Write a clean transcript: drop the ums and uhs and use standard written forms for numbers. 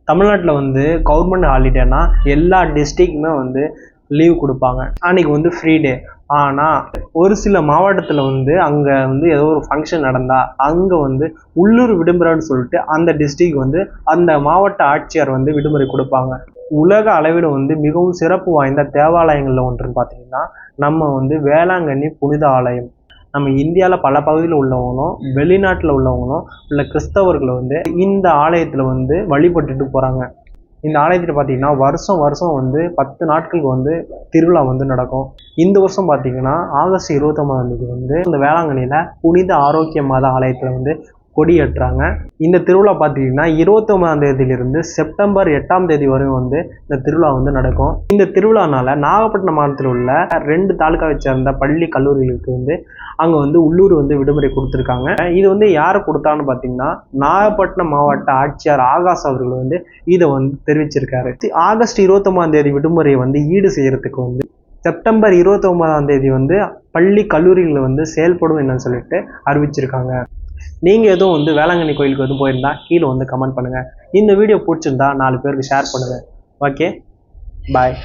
தமிழ்நாட்டில் வந்து கவர்மெண்ட் ஹாலிடேனா எல்லா டிஸ்ட்ரிக்ட்டுமே வந்து லீவ் கொடுப்பாங்க. அன்றைக்கி வந்து ஃப்ரீ டே. ஆனால் ஒரு சில மாவட்டத்தில் வந்து அங்கே வந்து ஏதோ ஒரு ஃபங்க்ஷன் நடந்தால் அங்கே வந்து உள்ளூர் விடுமுறைன்னு சொல்லிட்டு அந்த டிஸ்ட்ரிக் வந்து அந்த மாவட்ட ஆட்சியர் வந்து விடுமுறை கொடுப்பாங்க. உலக அளவில் வந்து மிகவும் சிறப்பு வாய்ந்த தேவாலயங்களில் ஒன்றுன்னு பார்த்தீங்கன்னா நம்ம வந்து வேளாங்கண்ணி புனித ஆலயம். நம்ம இந்தியாவில் பல பகுதியில் உள்ளவங்களும் வெளிநாட்டில் உள்ளவங்களும் உள்ள கிறிஸ்தவர்கள் வந்து இந்த ஆலயத்தில் வந்து வழிபட்டுட்டு போகிறாங்க. இந்த ஆலயத்தில் பார்த்தீங்கன்னா வருஷம் வருஷம் வந்து 10 நாட்களுக்கு வந்து திருவிழா வந்து நடக்கும். இந்த வருஷம் பார்த்தீங்கன்னா ஆகஸ்ட் 29 வந்து இந்த வேளாங்கண்ணியில் புனித ஆரோக்கிய மாதா ஆலயத்தில் வந்து கொடியேற்றுறாங்க. இந்த திருவிழா பார்த்தீங்கன்னா 29 செப்டம்பர் 8 வரையும் வந்து இந்த திருவிழா வந்து நடக்கும். இந்த திருவிழானால நாகப்பட்டினம் மாவட்டத்தில் உள்ள 2 தாலுகாவை சேர்ந்த பள்ளி கல்லூரிகளுக்கு வந்து அங்கே வந்து உள்ளூர் வந்து விடுமுறை கொடுத்துருக்காங்க. இது வந்து யாரை கொடுத்தான்னு பார்த்தீங்கன்னா நாகப்பட்டினம் மாவட்ட ஆட்சியர் ஆகாஷ் அவர்கள் வந்து இதை வந்து தெரிவிச்சிருக்காரு. ஆகஸ்ட் 29 விடுமுறையை வந்து ஈடு செய்யறதுக்கு வந்து செப்டம்பர் 29 வந்து பள்ளி கல்லூரிகளில் வந்து செயல்படும் என்னன்னு சொல்லிட்டு அறிவிச்சிருக்காங்க. நீங்கள் எதுவும் வந்து வேளாங்கண்ணி கோயிலுக்கு எதுவும் போயிருந்தா கீழே வந்து கமெண்ட் பண்ணுங்கள். இந்த வீடியோ பிடிச்சிருந்தா 4 பேருக்கு ஷேர் பண்ணுங்கள். ஓகே, பாய்.